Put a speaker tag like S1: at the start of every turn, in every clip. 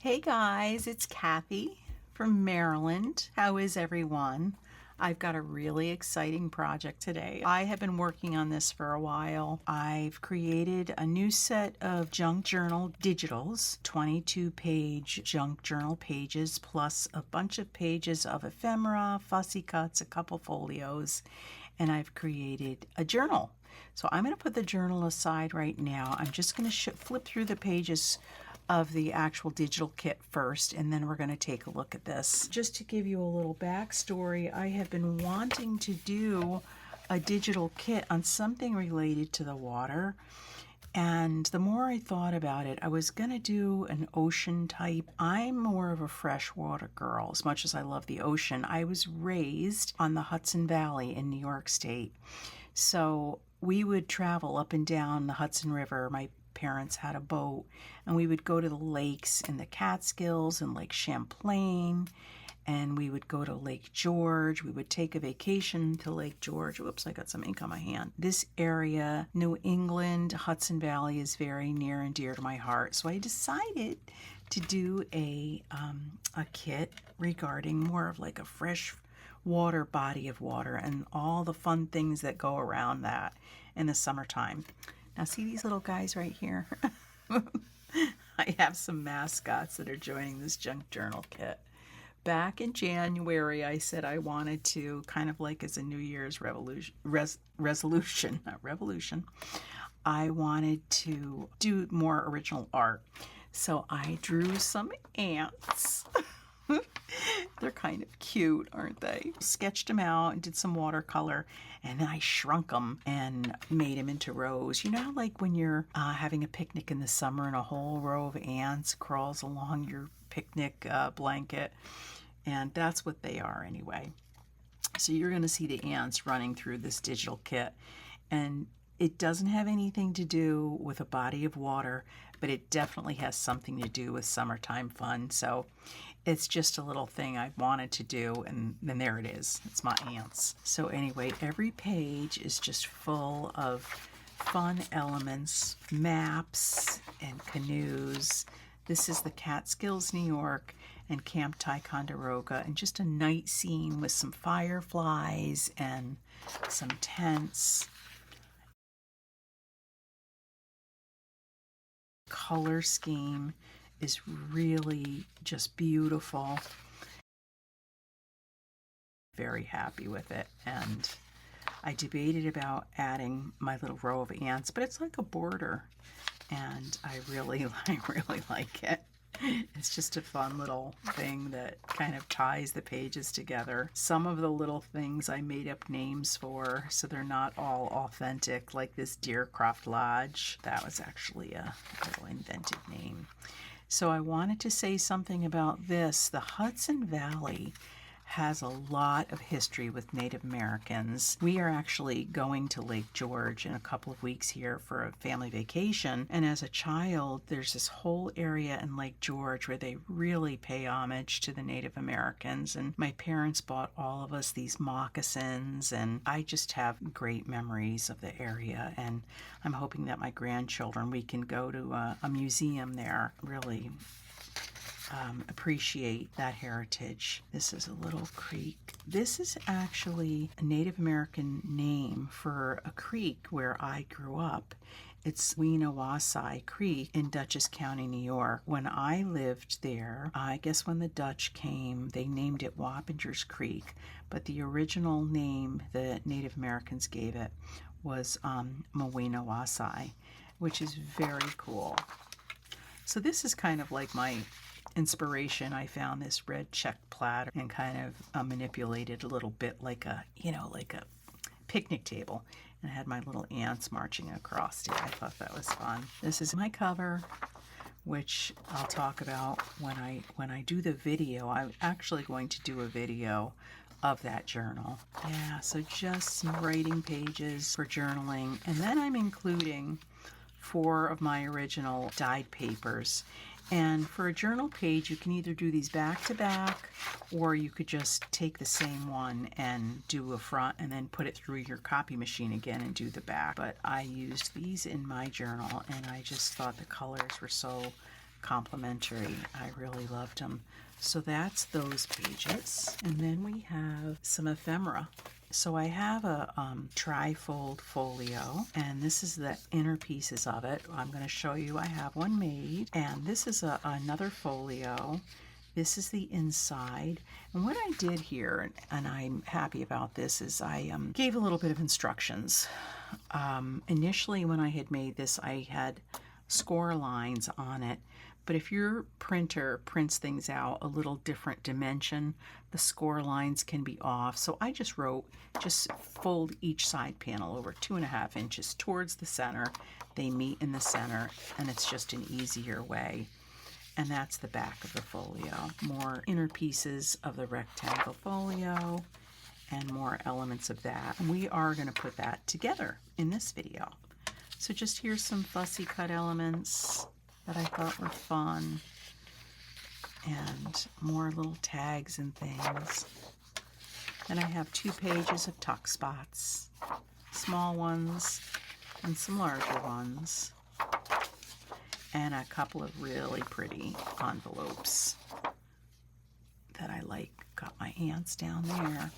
S1: Hey guys, it's Kathy from Maryland. How is everyone? I've got a really exciting project today. I have been working on this for a while. I've created a new set of junk journal digitals, 22-page junk journal pages, plus a bunch of pages of ephemera, fussy cuts, a couple folios, and I've created a journal. So I'm going to put the journal aside right now. I'm just going to flip through the pages of the actual digital kit first, and then we're going to take a look at this. Just to give you a little backstory, I have been wanting to do a digital kit on something related to the water, and the more I thought about it, I was going to do an ocean type. I'm more of a freshwater girl. As much as I love the ocean, I was raised on the Hudson Valley in New York State. So we would travel up and down the Hudson River. My parents had a boat, and we would go to the lakes in the Catskills and Lake Champlain, and we would go to Lake George. We would take a vacation to Lake George. Whoops, I got some ink on my hand. This area, New England, Hudson Valley, is very near and dear to my heart. So I decided to do a kit regarding more of like a fresh water body of water and all the fun things that go around that in the summertime. Now see these little guys right here? I have some mascots that are joining this junk journal kit. Back in January, I said I wanted to, kind of like as a New Year's resolution, not revolution, I wanted to do more original art. So I drew some ants. They're kind of cute, aren't they? Sketched them out and did some watercolor, and then I shrunk them and made them into rows. You know, like when you're having a picnic in the summer and a whole row of ants crawls along your picnic blanket, and that's what they are anyway. So you're going to see the ants running through this digital kit, and it doesn't have anything to do with a body of water, but it definitely has something to do with summertime fun. So it's just a little thing I wanted to do, and then there it is. It's my ants. So anyway, every page is just full of fun elements, maps and canoes. This is the Catskills, New York, and Camp Ticonderoga, and just a night scene with some fireflies and some tents. Color scheme is really just beautiful. Very happy with it, and I debated about adding my little row of ants, but it's like a border, and I really like it. It's just a fun little thing that kind of ties the pages together. Some of the little things I made up names for, so they're not all authentic, like this Deercroft Lodge. That was actually a little invented name. So I wanted to say something about this. The Hudson Valley has a lot of history with Native Americans. We are actually going to Lake George in a couple of weeks here for a family vacation. And as a child, there's this whole area in Lake George where they really pay homage to the Native Americans. And my parents bought all of us these moccasins, and I just have great memories of the area. And I'm hoping that my grandchildren, we can go to a museum there, really appreciate that heritage. This is a little creek. This is actually a Native American name for a creek where I grew up. It's Winawasai Creek in Dutchess County, New York. When I lived there, I guess when the Dutch came, they named it Wappingers Creek, but the original name the Native Americans gave it was Mawinawasai, which is very cool. So this is kind of like my inspiration. I found this red check plaid and kind of manipulated a little bit like a picnic table, and I had my little ants marching across it. I thought that was fun. This is my cover, which I'll talk about when I do the video. I'm actually going to do a video of that journal. Yeah, so just some writing pages for journaling, and then I'm including 4 of my original dyed papers. And for a journal page, you can either do these back to back, or you could just take the same one and do a front and then put it through your copy machine again and do the back. But I used these in my journal, and I just thought the colors were so complimentary. I really loved them. So that's those pages. And then we have some ephemera. So I have a tri-fold folio, and this is the inner pieces of it. I'm going to show you I have one made, and this is another folio. This is the inside. And what I did here, and I'm happy about this, is I gave a little bit of instructions. Initially when I had made this, I had score lines on it. But if your printer prints things out a little different dimension, the score lines can be off. So I just wrote, just fold each side panel over 2.5 inches towards the center. They meet in the center, and it's just an easier way. And that's the back of the folio. More inner pieces of the rectangle folio and more elements of that. And we are going to put that together in this video. So just here's some fussy cut elements that I thought were fun, and more little tags and things. And I have 2 pages of tuck spots, small ones and some larger ones, and a couple of really pretty envelopes that I like. Got my ants down there.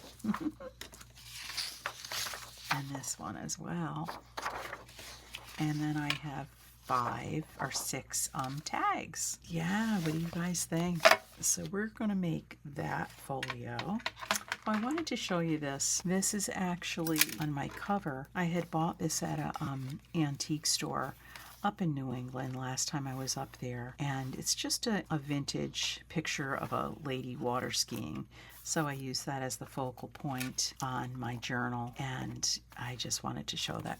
S1: And this one as well. And then I have 5 or 6 tags. Yeah, what do you guys think? So we're going to make that folio. Oh, I wanted to show you this. This is actually on my cover. I had bought this at a antique store up in New England last time I was up there, and it's just a vintage picture of a lady water skiing. So I use that as the focal point on my journal, and I just wanted to show that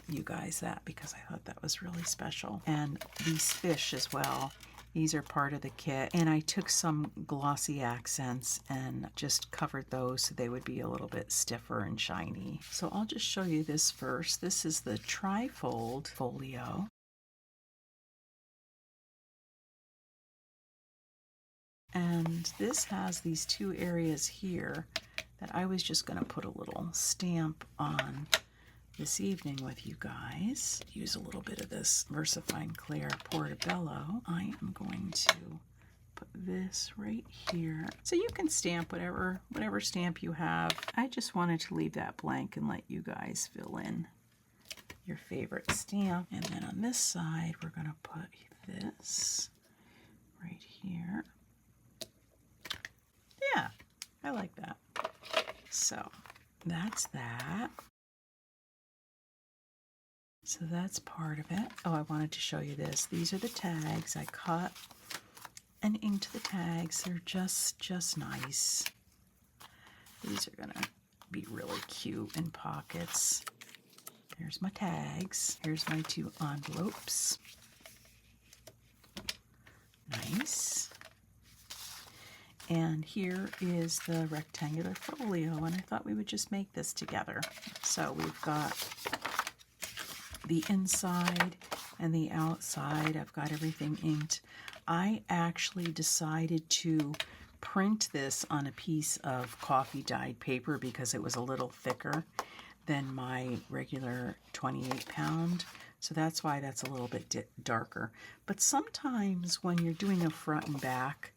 S1: you guys that because I thought that was really special. And these fish as well, these are part of the kit, and I took some glossy accents and just covered those so they would be a little bit stiffer and shiny. So I'll just show you this first. This is the tri-fold folio. And this has these 2 areas here that I was just going to put a little stamp on this evening with you guys. Use a little bit of this VersaFine Clair Portobello. I am going to put this right here. So you can stamp whatever stamp you have. I just wanted to leave that blank and let you guys fill in your favorite stamp. And then on this side, we're going to put this right here. Yeah, I like that. So that's that. So that's part of it. Oh, I wanted to show you this. These are the tags. I cut and inked the tags. They're just nice. These are gonna be really cute in pockets. Here's my tags. Here's my 2 envelopes. Nice. And here is the rectangular folio, and I thought we would just make this together. So we've got the inside and the outside. I've got everything inked. I actually decided to print this on a piece of coffee dyed paper because it was a little thicker than my regular 28-pound. So that's why that's a little bit darker. But sometimes when you're doing a front and back,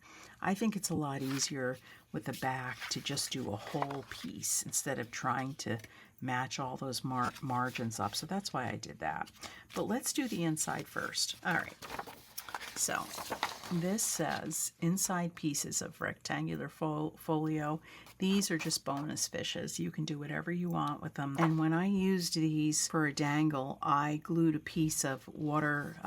S1: I think it's a lot easier with the back to just do a whole piece instead of trying to match all those margins up. So that's why I did that. But let's do the inside first. All right. So this says inside pieces of rectangular folio. These are just bonus fishes. You can do whatever you want with them. And when I used these for a dangle, I glued a piece of water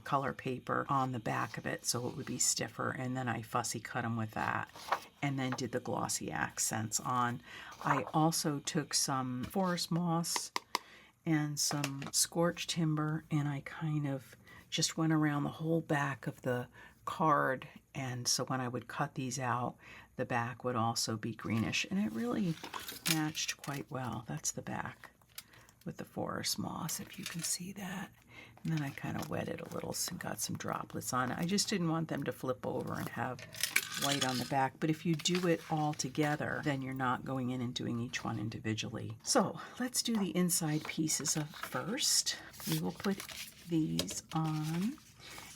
S1: color paper on the back of it so it would be stiffer, and then I fussy cut them with that and then did the glossy accents on. I also took some forest moss and some scorched timber, and I kind of just went around the whole back of the card, and so when I would cut these out, the back would also be greenish, and it really matched quite well. That's the back with the forest moss, if you can see that. And then I kind of wet it a little and got some droplets on it. I just didn't want them to flip over and have white on the back, but if you do it all together, then you're not going in and doing each one individually. So let's do the inside pieces first. We will put these on,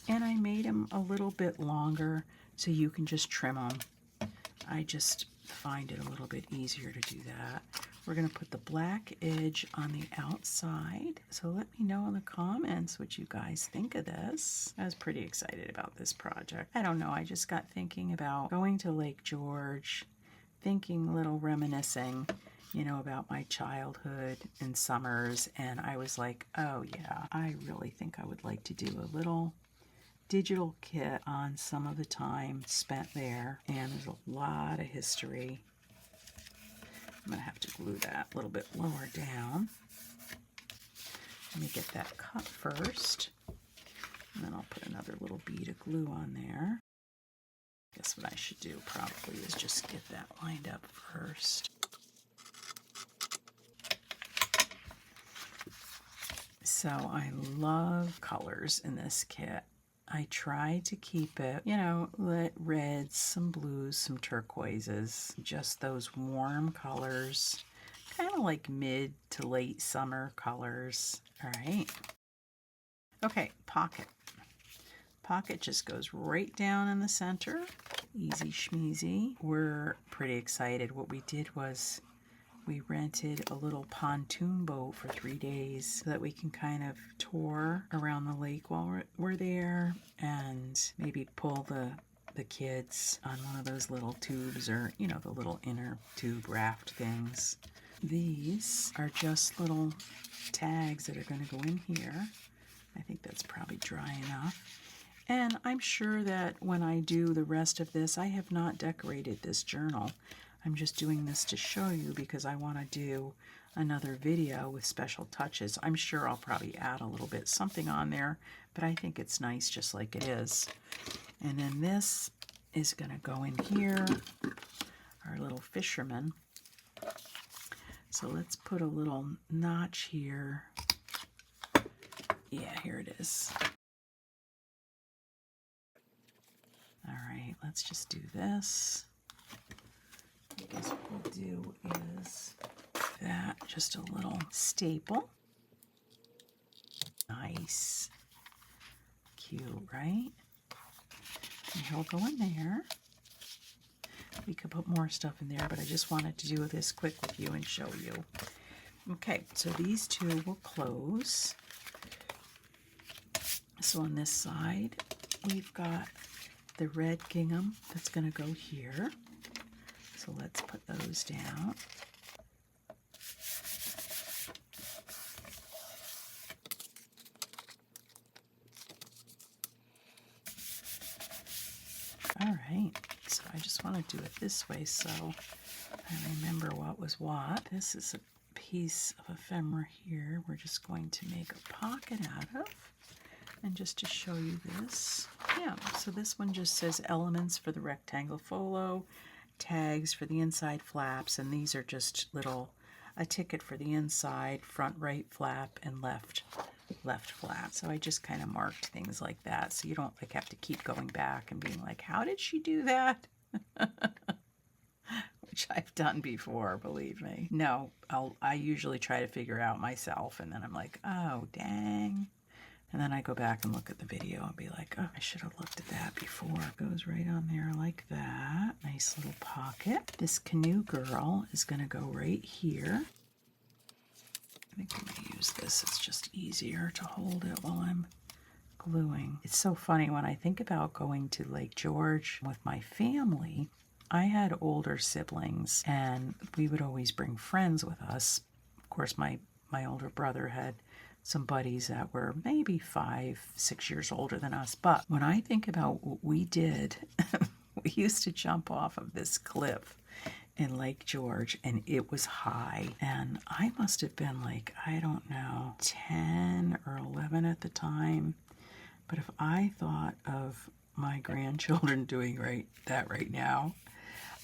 S1: And I made them a little bit longer so you can just trim them. I just find it a little bit easier to do that. We're going to put the black edge on the outside. So let me know in the comments what you guys think of this. I was pretty excited about this project. I don't know, I just got thinking about going to Lake George, thinking a little reminiscing, you know, about my childhood and summers. And I was like, oh yeah, I really think I would like to do a little digital kit on some of the time spent there, and there's a lot of history. I'm going to have to glue that a little bit lower down. Let me get that cut first, and then I'll put another little bead of glue on there. I guess what I should do probably is just get that lined up first. So I love colors in this kit. I try to keep it, you know, reds, some blues, some turquoises, just those warm colors, kind of like mid to late summer colors. All right. Okay, pocket. Pocket just goes right down in the center. Easy schmeezy. We're pretty excited. What we did was we rented a little pontoon boat for 3 days so that we can kind of tour around the lake while we're there, and maybe pull the kids on one of those little tubes, or, you know, the little inner tube raft things. These are just little tags that are going to go in here. I think that's probably dry enough. And I'm sure that when I do the rest of this, I have not decorated this journal. I'm just doing this to show you because I want to do another video with special touches. I'm sure I'll probably add a little bit something on there, but I think it's nice just like it is. And then this is going to go in here, our little fisherman. So let's put a little notch here. Yeah, here it is. All right, let's just do this. I guess what we'll do is that, just a little staple. Nice. Cute, right? And he'll go in there. We could put more stuff in there, but I just wanted to do this quick with you and show you. Okay, so these two will close. So on this side, we've got the red gingham that's going to go here. So let's put those down. All right, so I just want to do it this way so I remember what was what. This is a piece of ephemera here. We're just going to make a pocket out of. And just to show you this, yeah, so this one just says elements for the rectangle folio, tags for the inside flaps, and these are just a ticket for the inside, front right flap, and left flap. So I just kind of marked things like that, so you don't like have to keep going back and being like, how did she do that? Which I've done before, believe me. No, I usually try to figure it out myself, and then I'm like, oh, dang. And then I go back and look at the video and be like, oh, I should have looked at that before. It goes right on there like that. Nice little pocket. This canoe girl is going to go right here. I think I'm going to use this. It's just easier to hold it while I'm gluing. It's so funny when I think about going to Lake George with my family. I had older siblings, and we would always bring friends with us. Of course, my older brother had some buddies that were maybe 5-6 years older than us. But when I think about what we did, we used to jump off of this cliff in Lake George, and it was high. And I must have been like, I don't know, 10 or 11 at the time. But if I thought of my grandchildren doing that right now,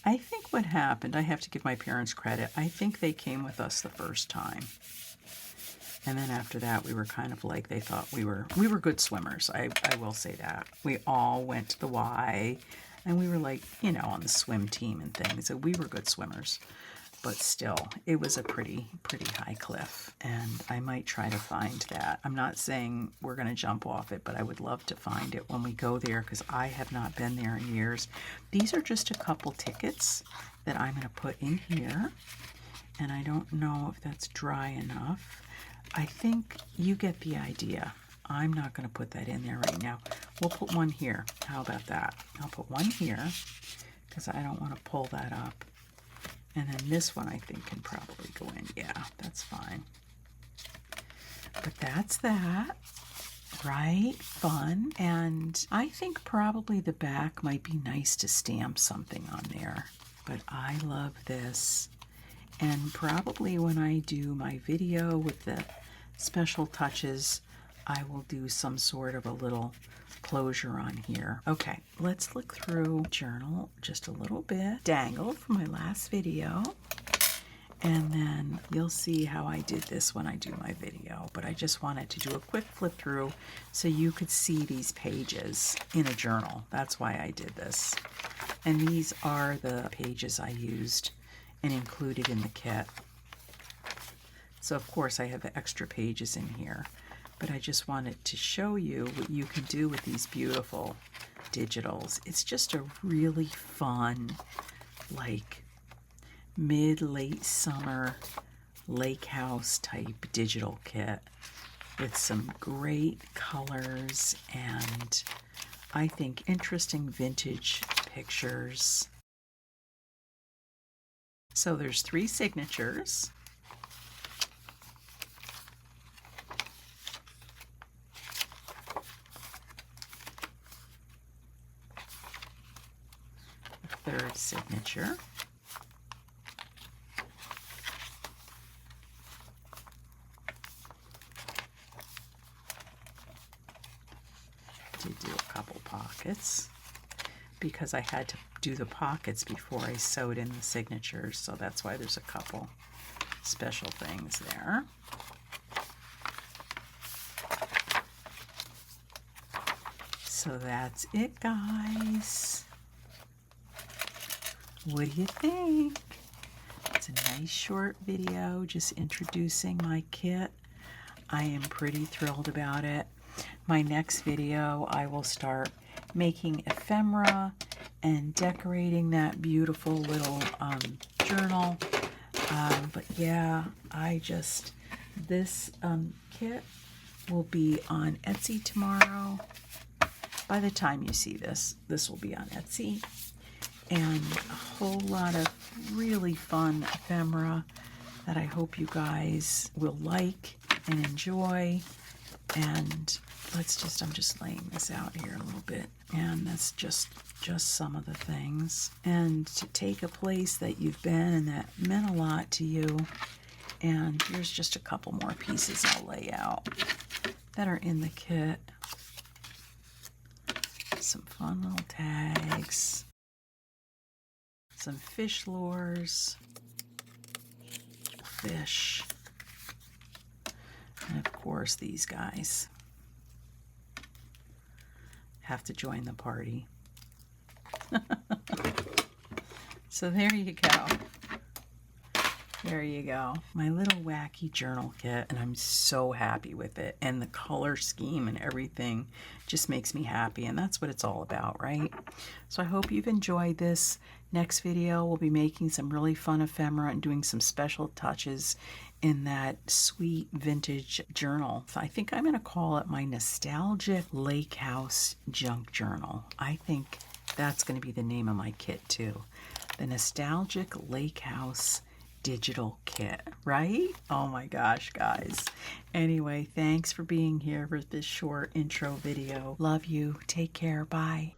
S1: I think what happened, I have to give my parents credit, I think they came with us the first time. And then after that, we were kind of like, they thought we were good swimmers. I will say that. We all went to the Y, and we were like, you know, on the swim team and things. So we were good swimmers. but still, it was a pretty high cliff, and I might try to find that. I'm not saying we're going to jump off it, but I would love to find it when we go there, because I have not been there in years. These are just a couple tickets that I'm going to put in here, and I don't know if that's dry enough. I think you get the idea. I'm not going to put that in there right now. We'll put one here. How about that? I'll put one here because I don't want to pull that up. And then this one I think can probably go in. Yeah, that's fine. But that's that. Right? Fun. And I think probably the back might be nice to stamp something on there. But I love this. And probably when I do my video with the special touches, I will do some sort of a little closure on here. Okay, let's look through journal just a little bit. Dangle from my last video. And then you'll see how I did this when I do my video. But I just wanted to do a quick flip through so you could see these pages in a journal. That's why I did this. And these are the pages I used and included in the kit. So of course I have the extra pages in here, but I just wanted to show you what you can do with these beautiful digitals. It's just a really fun, like mid-late summer Lakehouse type digital kit with some great colors and I think interesting vintage pictures. So there's 3 signatures. The 3rd signature. Did do a couple pockets because I had to do the pockets before I sewed in the signatures, so that's why there's a couple special things there. So that's it, guys. What do you think? It's a nice short video just introducing my kit. I am pretty thrilled about it. My next video, I will start making ephemera and decorating that beautiful little journal. But yeah, this kit will be on Etsy tomorrow. By the time you see this, this will be on Etsy. And a whole lot of really fun ephemera that I hope you guys will like and enjoy. And I'm just laying this out here a little bit, and that's just some of the things. And to take a place that you've been and that meant a lot to you, and here's just a couple more pieces I'll lay out that are in the kit. Some fun little tags, some fish lures, fish, and of course these guys have to join the party. So there you go. There you go. My little wacky journal kit, and I'm so happy with it. And the color scheme and everything just makes me happy, and that's what it's all about, right? So I hope you've enjoyed this. Next video, we'll be making some really fun ephemera and doing some special touches in that sweet vintage journal. So I think I'm going to call it my Nostalgic Lakehouse Junk Journal. I think that's going to be the name of my kit too. The Nostalgic Lakehouse Digital Kit, right? Oh my gosh, guys. Anyway, thanks for being here for this short intro video. Love you. Take care. Bye.